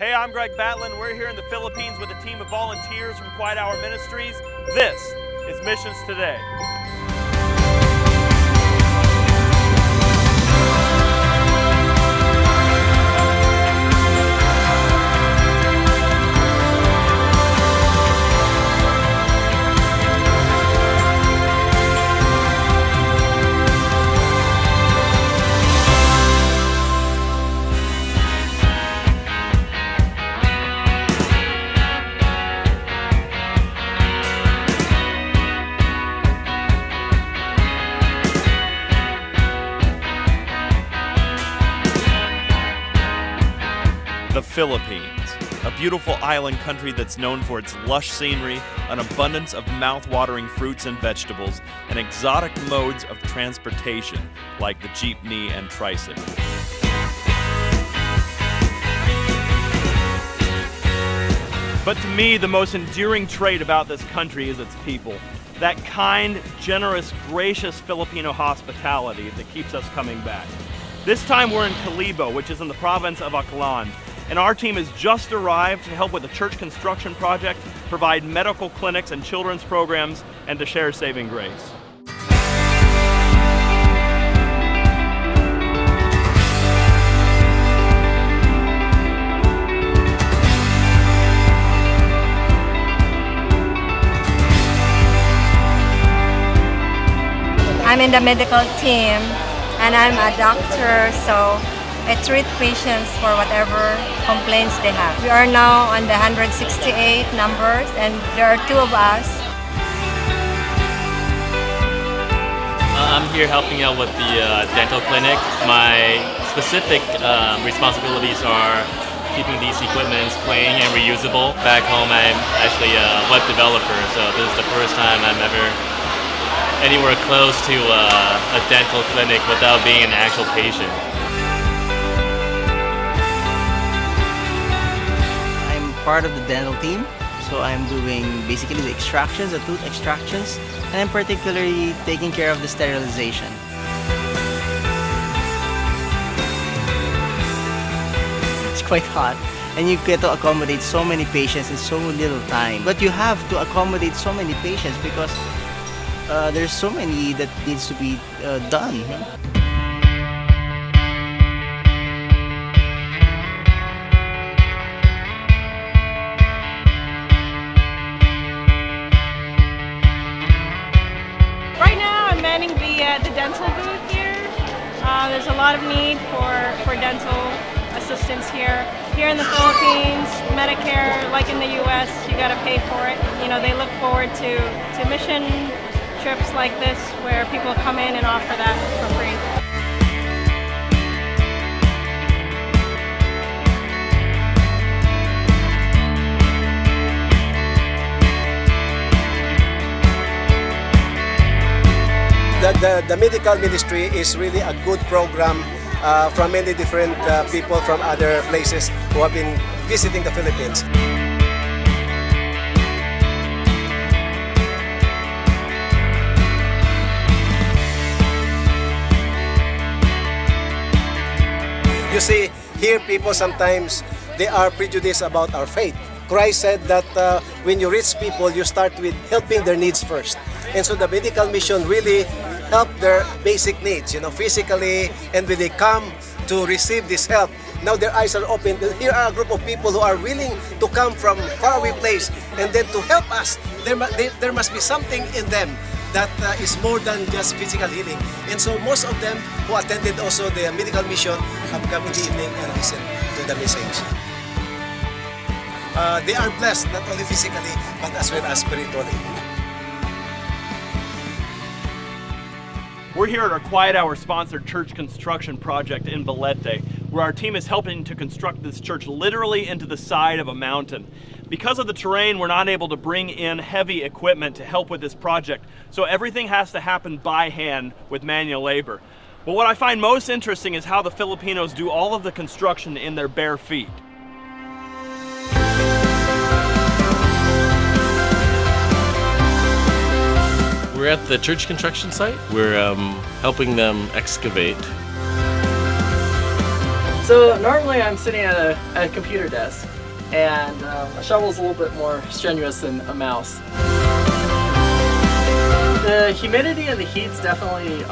Hey, I'm Greg Batlin. We're here in the Philippines with a team of volunteers from Quiet Hour Ministries. This is Missions Today. The Philippines, a beautiful island country that's known for its lush scenery, an abundance of mouth-watering fruits and vegetables, and exotic modes of transportation like the jeepney and tricycle. But to me, the most endearing trait about this country is its people. That kind, generous, gracious Filipino hospitality that keeps us coming back. This time we're in Kalibo, which is in the province of Aklan. And our team has just arrived to help with a church construction project, provide medical clinics and children's programs, and to share saving grace. I'm in the medical team and I'm a doctor, so I treat patients for whatever complaints they have. We are now on the 168 numbers and there are two of us. I'm here helping out with the dental clinic. My specific responsibilities are keeping these equipments clean and reusable. Back home I'm actually a web developer, so this is the first time I'm ever anywhere close to a dental clinic without being an actual patient. Part of the dental team, so I'm doing basically the extractions, the tooth extractions, and I'm particularly taking care of the sterilization. It's quite hot and you get to accommodate so many patients in so little time, but you have to accommodate so many patients because there's so many that needs to be done. The dental booth here. There's a lot of need for dental assistance here. Here in the Philippines, Medicare, like in the US, you gotta pay for it. You know, they look forward to mission trips like this where people come in and offer that for free. The medical ministry is really a good program from many different people from other places who have been visiting the Philippines. You see, here people sometimes they are prejudiced about our faith. Christ said that when you reach people, you start with helping their needs first. And so the medical mission really help their basic needs, physically, and when they come to receive this help, now their eyes are open. Here are a group of people who are willing to come from faraway place and then to help us. There must be something in them that is more than just physical healing. And so most of them who attended also the medical mission have come in the evening and listened to the message. They are blessed not only physically but as well as spiritually. We're here at our Quiet Hour sponsored church construction project in Balete, where our team is helping to construct this church literally into the side of a mountain. Because of the terrain, we're not able to bring in heavy equipment to help with this project, so everything has to happen by hand with manual labor. But what I find most interesting is how the Filipinos do all of the construction in their bare feet. We're at the church construction site. We're helping them excavate. So normally I'm sitting at a computer desk, and a shovel's a little bit more strenuous than a mouse. The humidity and the heat's definitely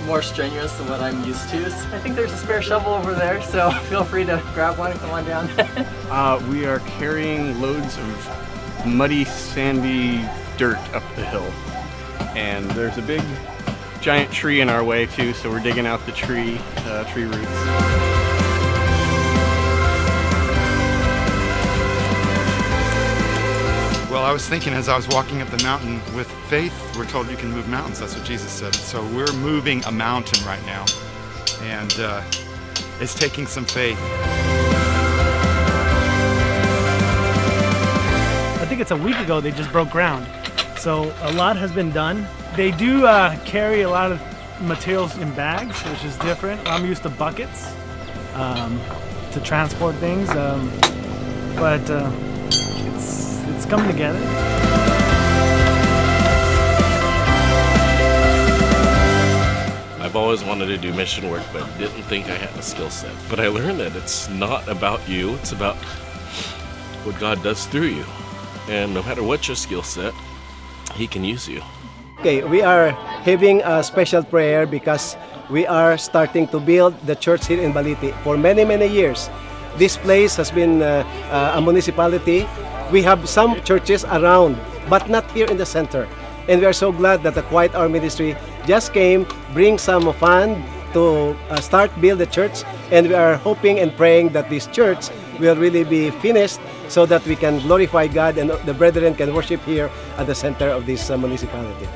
more strenuous than what I'm used to. I think there's a spare shovel over there, so feel free to grab one and come on down. We are carrying loads of muddy, sandy dirt up the hill. And there's a big, giant tree in our way too, so we're digging out the tree roots. Well, I was thinking as I was walking up the mountain, with faith, we're told you can move mountains. That's what Jesus said. So we're moving a mountain right now, and it's taking some faith. I think it's a week ago they just broke ground. So a lot has been done. They do carry a lot of materials in bags, which is different. I'm used to buckets to transport things, but it's coming together. I've always wanted to do mission work, but didn't think I had the skill set. But I learned that it's not about you, it's about what God does through you. And no matter what your skill set, He can use you. Okay, we are having a special prayer because we are starting to build the church here in Balite. For many, many years, this place has been a municipality. We have some churches around, but not here in the center. And we are so glad that the Quiet Hour Ministry just came, bring some fund to start build the church. And we are hoping and praying that this church will really be finished so that we can glorify God and the brethren can worship here at the center of this municipality.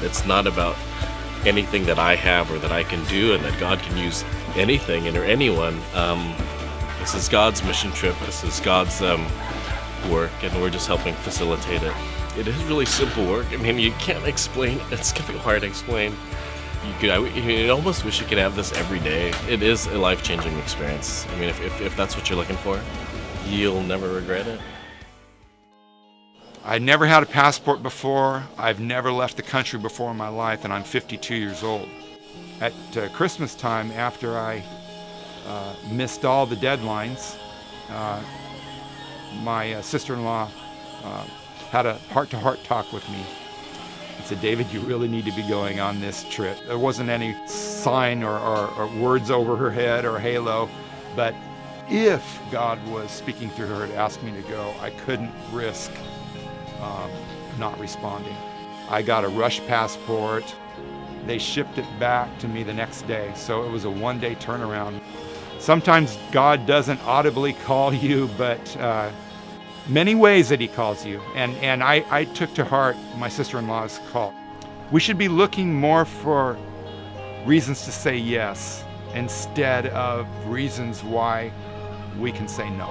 It's not about anything that I have or that I can do, and that God can use anything or anyone. This is God's mission trip. This is God's work, and we're just helping facilitate it. It is really simple work. I mean, you can't explain. It's gonna be hard to explain. You almost wish you could have this every day. It is a life-changing experience. I mean, if that's what you're looking for, you'll never regret it. I never had a passport before. I've never left the country before in my life, and I'm 52 years old. At Christmas time, after I missed all the deadlines, my sister-in-law had a heart-to-heart talk with me. He said, "David, you really need to be going on this trip." There wasn't any sign or words over her head or halo, but if God was speaking through her to ask me to go, I couldn't risk not responding. I got a rush passport. They shipped it back to me the next day, so it was a one-day turnaround. Sometimes God doesn't audibly call you, but many ways that He calls you, and I took to heart my sister-in-law's call. We should be looking more for reasons to say yes instead of reasons why we can say no.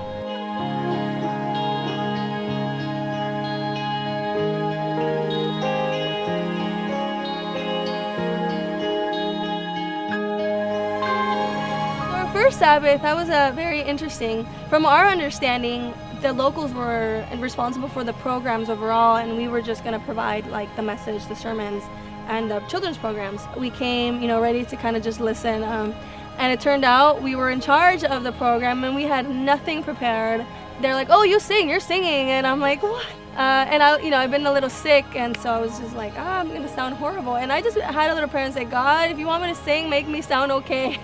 First Sabbath, that was very interesting. From our understanding, the locals were responsible for the programs overall, and we were just going to provide like the message, the sermons, and the children's programs. We came, ready to kind of just listen, and it turned out we were in charge of the program, and we had nothing prepared. They're like, "Oh, you're singing," and I'm like, "What?" And I've been a little sick, and so I was just like, I'm gonna sound horrible. And I just had a little prayer and said, "God, if you want me to sing, make me sound okay."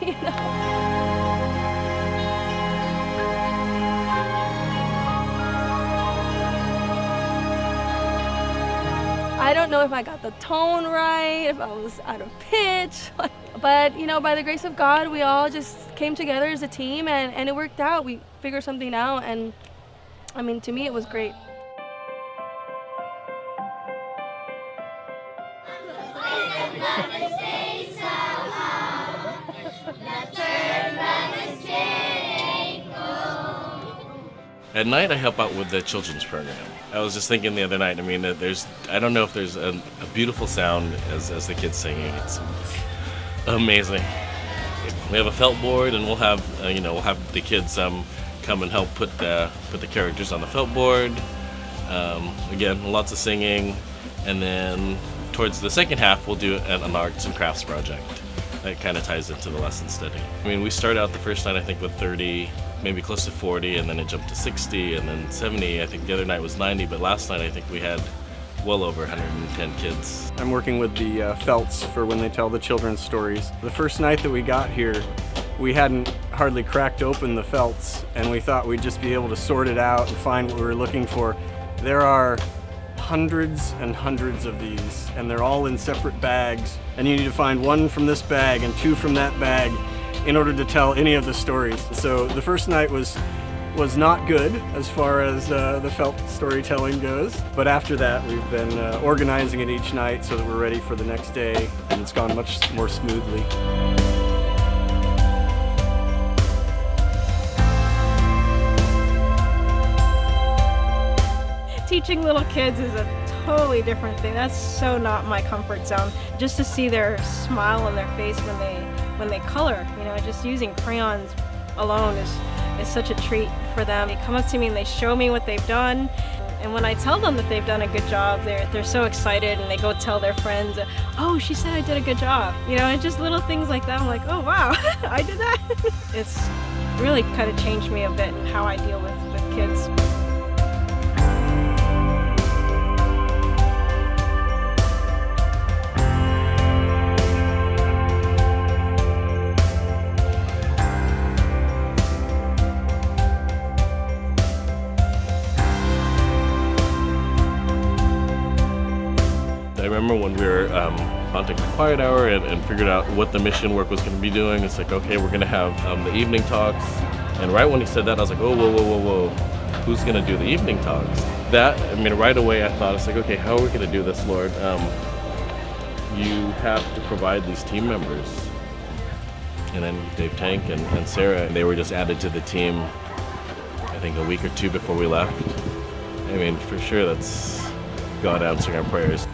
I don't know if I got the tone right, if I was out of pitch, but by the grace of God, we all just came together as a team, and it worked out. We figured something out, and I mean, to me, it was great. At night, I help out with the children's program. I was just thinking the other night, I don't know if there's a beautiful sound as the kids singing. It's amazing. We have a felt board, and we'll have the kids come and help put the characters on the felt board. Again, lots of singing, and then towards the second half, we'll do an arts and crafts project. That kind of ties into the lesson study. I mean, we started out the first night, I think, with 30, maybe close to 40, and then it jumped to 60, and then 70. I think the other night was 90, but last night I think we had well over 110 kids. I'm working with the felts for when they tell the children's stories. The first night that we got here, we hadn't hardly cracked open the felts, and we thought we'd just be able to sort it out and find what we were looking for. There are hundreds and hundreds of these, and they're all in separate bags, and you need to find one from this bag and two from that bag in order to tell any of the stories. So the first night was not good as far as the felt storytelling goes, but after that we've been organizing it each night so that we're ready for the next day, and it's gone much more smoothly. Teaching little kids is a totally different thing. That's so not my comfort zone. Just to see their smile on their face when they color, you know, just using crayons alone is such a treat for them. They come up to me and they show me what they've done. And when I tell them that they've done a good job, they're so excited, and they go tell their friends, oh, she said I did a good job. You know, and just little things like that. I'm like, oh wow, I did that. It's really kind of changed me a bit in how I deal with kids. I remember when we were haunting the quiet hour and figured out what the mission work was going to be doing. It's like, okay, we're going to have the evening talks. And right when he said that, I was like, oh, whoa. Who's going to do the evening talks? That, I mean, right away I thought, it's like, okay, how are we going to do this, Lord? You have to provide these team members. And then Dave Tank and Sarah, they were just added to the team, I think a week or two before we left. I mean, for sure, that's God answering our prayers.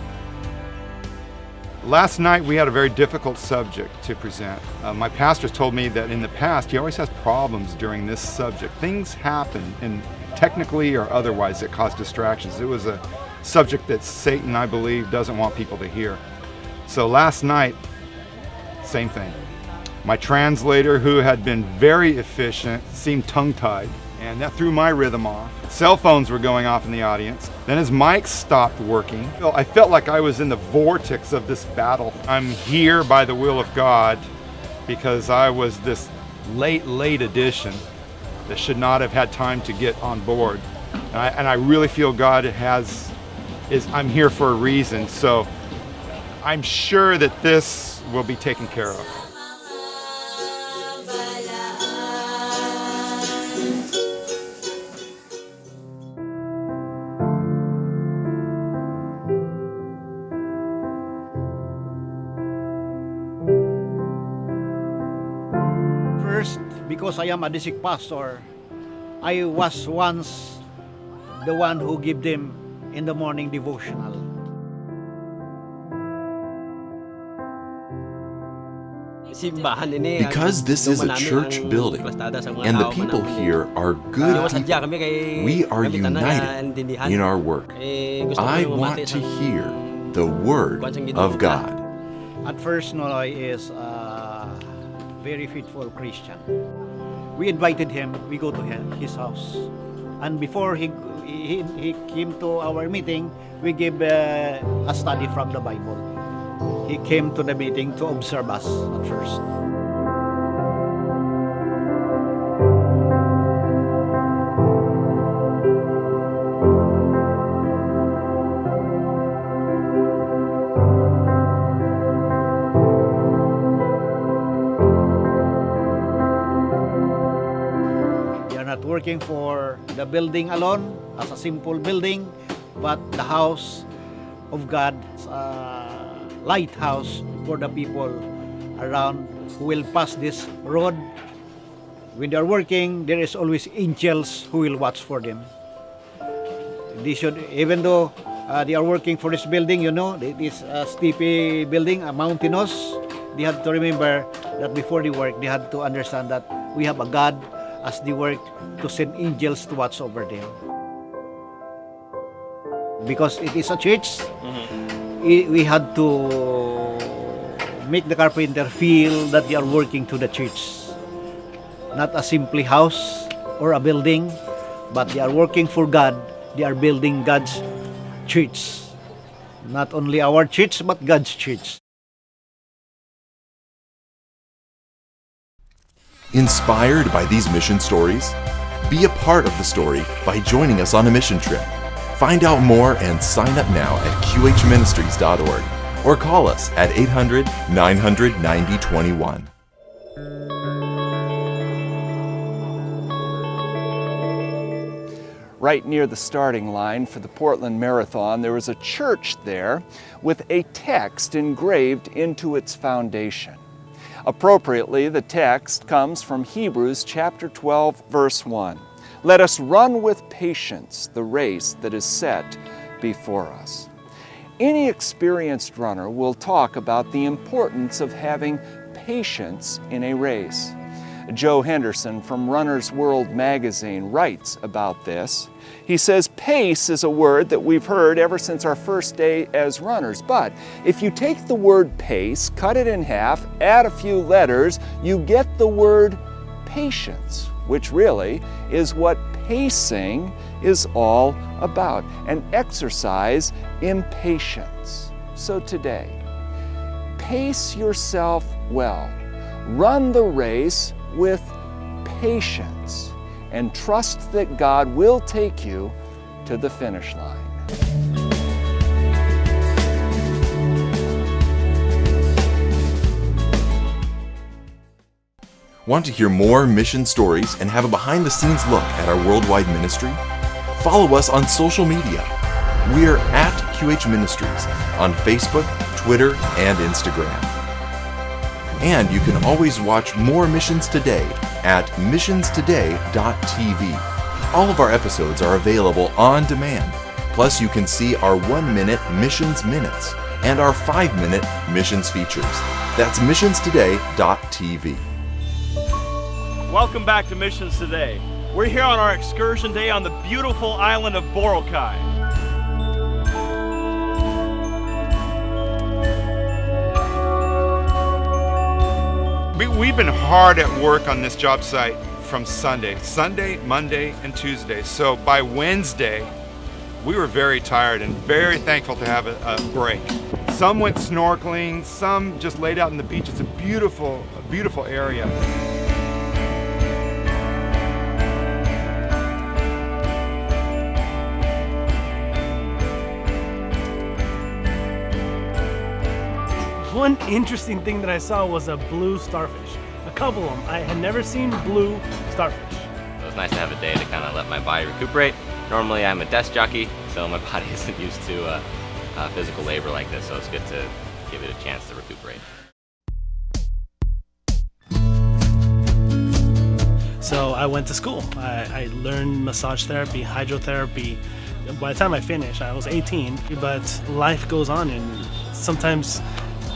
Last night we had a very difficult subject to present. My pastor told me that in the past he always has problems during this subject. Things happen, and technically or otherwise, that cause distractions. It was a subject that Satan, I believe, doesn't want people to hear. So last night, same thing. My translator, who had been very efficient, seemed tongue-tied, and that threw my rhythm off. Cell phones were going off in the audience. Then his mic stopped working. I felt like I was in the vortex of this battle. I'm here by the will of God because I was this late addition that should not have had time to get on board. And I really feel God I'm here for a reason. So I'm sure that this will be taken care of. First, because I am a district pastor, I was once the one who gave them in the morning devotional. Because this is a church building and the people here are good people, we are united in our work. I want to hear the Word of God. At first, Noloy is a very faithful Christian. We invited him, we go to his house. And before he came to our meeting, we gave a study from the Bible. He came to the meeting to observe us at first. We are not working for the building alone as a simple building, but the house of God, lighthouse for the people around who will pass this road. When they are working, there is always angels who will watch for them. They should, even though they are working for this building, you know, this steepy building, a mountainous, they had to remember that before they work, they had to understand that we have a God as they work to send angels to watch over them. Because it is a church, we had to make the carpenter feel that they are working to the church. Not a simply house or a building, but they are working for God. They are building God's church. Not only our church, but God's church. Inspired by these mission stories? Be a part of the story by joining us on a mission trip. Find out more and sign up now at qhministries.org or call us at 800-900-9021. Right near the starting line for the Portland Marathon, there was a church there with a text engraved into its foundation. Appropriately, the text comes from Hebrews chapter 12, verse 1. Let us run with patience the race that is set before us. Any experienced runner will talk about the importance of having patience in a race. Joe Henderson from Runner's World magazine writes about this. He says, pace is a word that we've heard ever since our first day as runners, but if you take the word pace, cut it in half, add a few letters, you get the word patience, which really is what pacing is all about, an exercise in patience. So today, pace yourself well. Run the race with patience and trust that God will take you to the finish line. Want to hear more mission stories and have a behind-the-scenes look at our worldwide ministry? Follow us on social media. We're at QH Ministries on Facebook, Twitter, and Instagram. And you can always watch more Missions Today at missionstoday.tv. All of our episodes are available on demand. Plus, you can see our 1-minute Missions Minutes and our 5-minute Missions Features. That's missionstoday.tv. Welcome back to Missions Today. We're here on our excursion day on the beautiful island of Boracay. We've been hard at work on this job site from Sunday, Monday, and Tuesday. So by Wednesday, we were very tired and very thankful to have a break. Some went snorkeling, some just laid out on the beach. It's a beautiful area. One interesting thing that I saw was a blue starfish. A couple of them. I had never seen blue starfish. It was nice to have a day to kind of let my body recuperate. Normally I'm a desk jockey, so my body isn't used to physical labor like this, so it's good to give it a chance to recuperate. So I went to school. I learned massage therapy, hydrotherapy. By the time I finished, I was 18, but life goes on and sometimes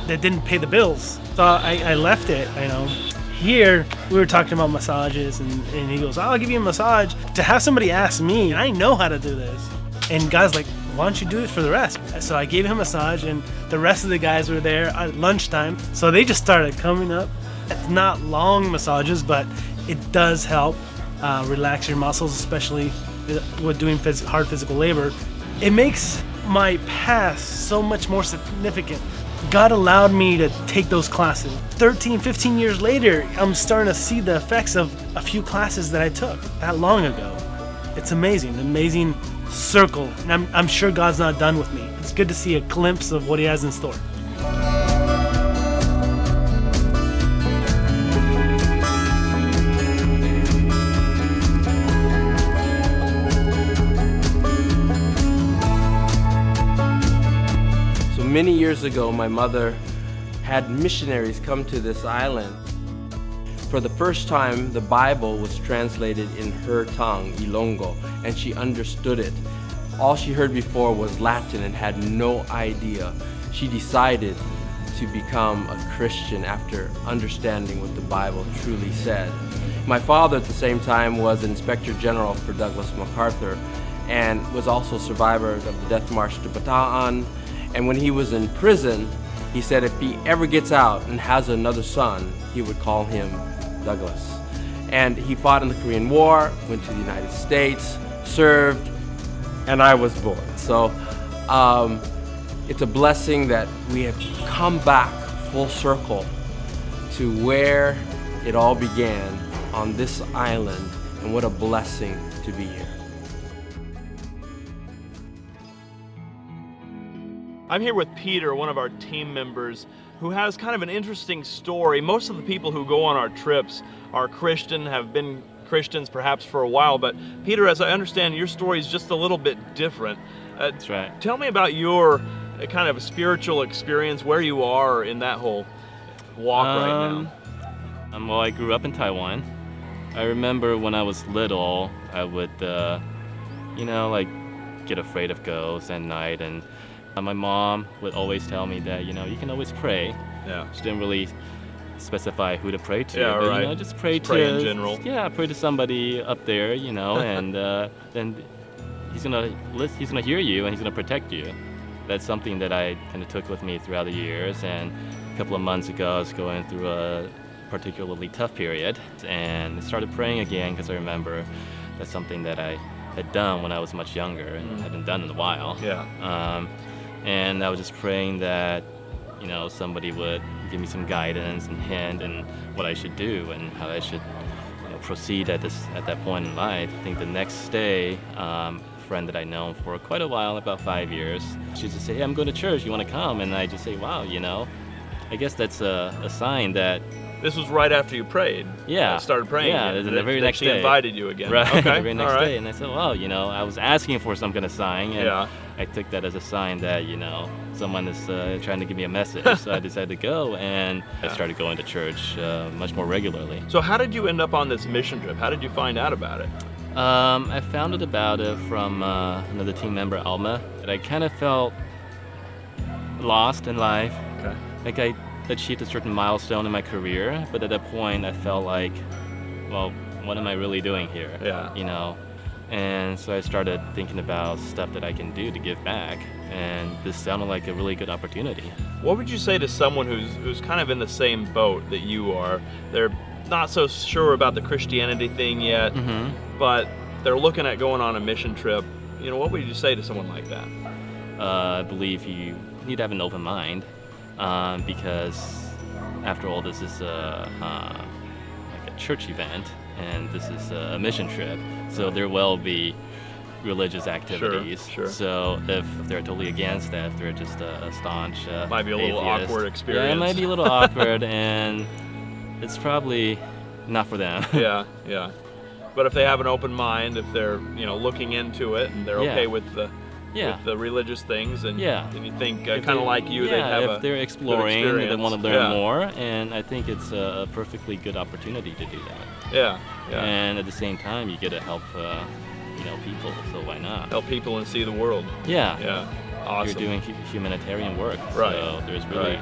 that didn't pay the bills. So I left it, you know. Here, we were talking about massages and he goes, I'll give you a massage. To have somebody ask me, I know how to do this. And God's like, why don't you do it for the rest? So I gave him a massage and the rest of the guys were there at lunchtime. So they just started coming up. It's not long massages, but it does help relax your muscles, especially with doing hard physical labor. It makes my past so much more significant. God allowed me to take those classes. 13, 15 years later, I'm starting to see the effects of a few classes that I took that long ago. It's amazing, amazing circle. And I'm sure God's not done with me. It's good to see a glimpse of what he has in store. Many years ago, my mother had missionaries come to this island. For the first time, the Bible was translated in her tongue, Ilonggo, and she understood it. All she heard before was Latin and had no idea. She decided to become a Christian after understanding what the Bible truly said. My father at the same time was Inspector General for Douglas MacArthur and was also a survivor of the death march to Bataan. And when he was in prison, He said if he ever gets out and has another son, he would call him Douglas. And he fought in the Korean War, went to the United States, served, and I was born. So it's a blessing that we have come back full circle to where it all began, on this island, and what a blessing to be here. I'm here with Peter, one of our team members, who has kind of an interesting story. Most of the people who go on our trips are Christian, have been Christians perhaps for a while, but Peter, as I understand, your story is just a little bit different. That's right. Tell me about your kind of spiritual experience, where you are in that whole walk right now. Well, I grew up in Taiwan. I remember when I was little, I would, like get afraid of ghosts at night, and my mom would always tell me that, you can always pray. Yeah. She didn't really specify who to pray to, yeah, but right. Just pray in general. Yeah, pray to somebody up there, and then he's gonna hear you and he's gonna protect you. That's something that I kind of took with me throughout the years. And a couple of months ago, I was going through a particularly tough period, and I started praying again because I remember that's something that I had done when I was much younger and hadn't done in a while. Yeah. And I was just praying that, somebody would give me some guidance and hint and what I should do and how I should proceed at that point in life. I think the next day, a friend that I'd known for quite a while, about 5 years, she just say, "Hey, I'm going to church. You want to come?" And I just say, "Wow, I guess that's a sign that." This was right after you prayed. Yeah. Started praying. Yeah, the very next she day. invited you again. Right. Okay. The very next day, and I said, "Well, I was asking for some kind of sign, and yeah. I took that as a sign that someone is trying to give me a message." So I decided to go, and I started going to church much more regularly. So how did you end up on this mission trip? How did you find out about it? I found out about it from another team member, Alma, that I kind of felt lost in life. Okay. Like I achieved a certain milestone in my career, but at that point I felt like, well, what am I really doing here? Yeah. And so I started thinking about stuff that I can do to give back, and this sounded like a really good opportunity. What would you say to someone who's kind of in the same boat that you are? They're not so sure about the Christianity thing yet, but they're looking at going on a mission trip. What would you say to someone like that? I believe you need to have an open mind, because after all, this is like a church event, and this is a mission trip, so there will be religious activities. Sure. So if they're totally against that, if they're just a staunch might be a little atheist, awkward experience. Yeah, it might be a little awkward, and it's probably not for them. Yeah. But if they have an open mind, if they're looking into it and they're okay with the religious things, and you think kind of like you, they have if they're exploring and they want to learn more, and I think it's a perfectly good opportunity to do that. Yeah. And at the same time, you get to help people, so why not? Help people and see the world. Yeah. Awesome. You're doing humanitarian work, right. So there's really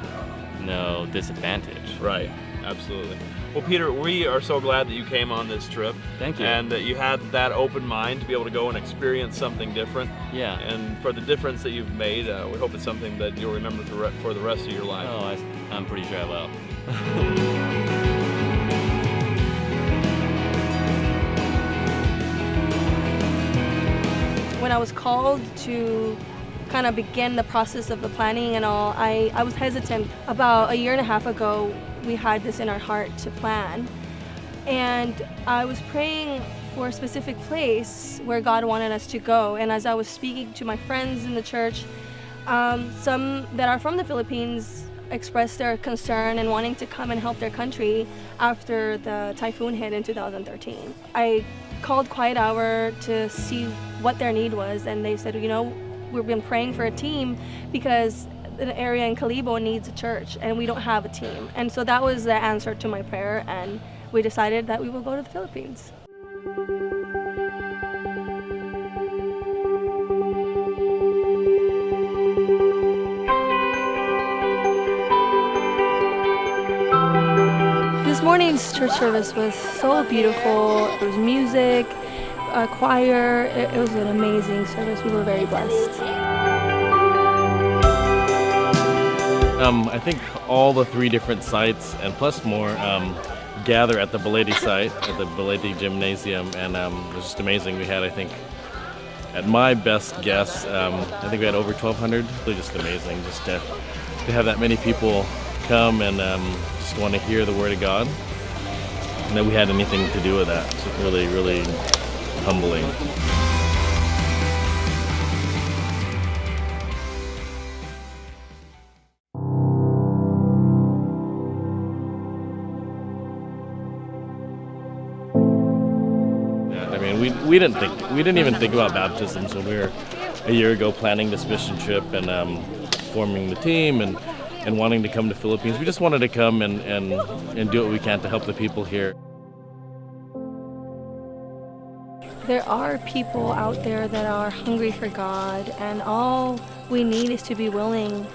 no disadvantage. Right. Absolutely. Well, Peter, we are so glad that you came on this trip. Thank you. And that you had that open mind to be able to go and experience something different. Yeah. And for the difference that you've made, we hope it's something that you'll remember for the rest of your life. Oh, I'm pretty sure I will. When I was called to kind of begin the process of the planning and all, I was hesitant. About a year and a half ago, we had this in our heart to plan. And I was praying for a specific place where God wanted us to go. And as I was speaking to my friends in the church, some that are from the Philippines expressed their concern and wanting to come and help their country after the typhoon hit in 2013. I called Quiet Hour to see what their need was, and they said, we've been praying for a team because the area in Kalibo needs a church and we don't have a team. And so that was the answer to my prayer, and we decided that we will go to the Philippines. This morning's church service was so beautiful. There was music, a choir. It was an amazing service. We were very blessed. I think all the 3 different sites and plus more gather at the Baleti site, at the Baleti Gymnasium, and it was just amazing. We had, I think, at my best guess, I think we had over 1,200. Really just amazing just to have that many people come and just want to hear the Word of God. And that we had anything to do with that. It's really, really humbling. I mean, we didn't even think about baptisms when we were a year ago planning this mission trip and forming the team and wanting to come to Philippines. We just wanted to come and do what we can to help the people here. There are people out there that are hungry for God, and all we need is to be willing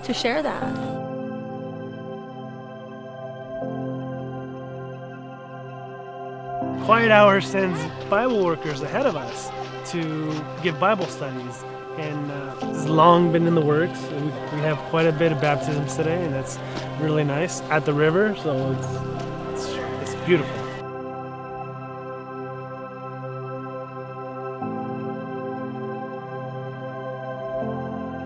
to share that. Quiet Hour sends Bible workers ahead of us to give Bible studies, and this has long been in the works. We have quite a bit of baptisms today, and that's really nice at the river, so it's beautiful.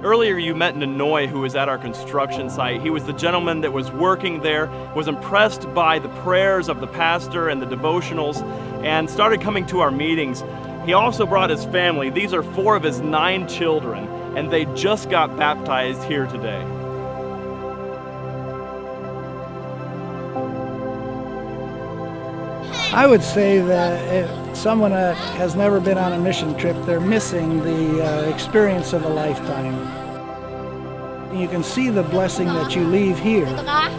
Earlier you met Ninoy, who was at our construction site. He was the gentleman that was working there, was impressed by the prayers of the pastor and the devotionals, and started coming to our meetings. He also brought his family. These are 4 of his 9 children, and they just got baptized here today. I would say that if someone has never been on a mission trip, they're missing the experience of a lifetime. You can see the blessing that you leave here,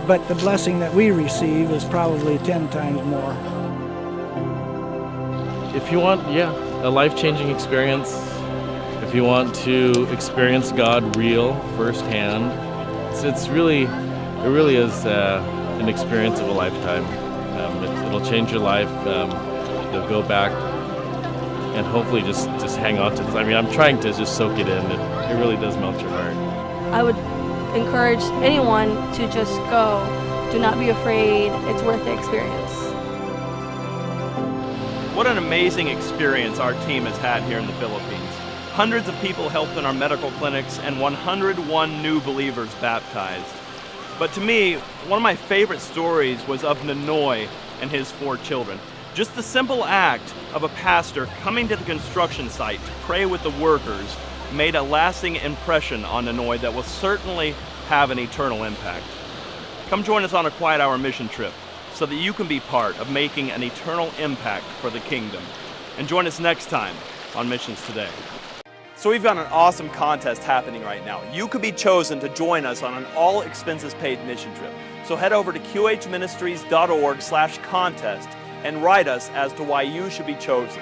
but the blessing that we receive is probably 10 times more. If you want, a life-changing experience, if you want to experience God real, firsthand, it really is an experience of a lifetime. It'll change your life. You'll go back and hopefully just hang on to this. I mean, I'm trying to just soak it in. It really does melt your heart. I would encourage anyone to just go. Do not be afraid. It's worth the experience. What an amazing experience our team has had here in the Philippines. Hundreds of people helped in our medical clinics and 101 new believers baptized. But to me, one of my favorite stories was of Ninoy and his 4 children. Just the simple act of a pastor coming to the construction site to pray with the workers made a lasting impression on Ninoy that will certainly have an eternal impact. Come join us on a Quiet Hour mission trip so that you can be part of making an eternal impact for the kingdom. And join us next time on Missions Today. So we've got an awesome contest happening right now. You could be chosen to join us on an all-expenses-paid mission trip. So head over to qhministries.org/contest and write us as to why you should be chosen.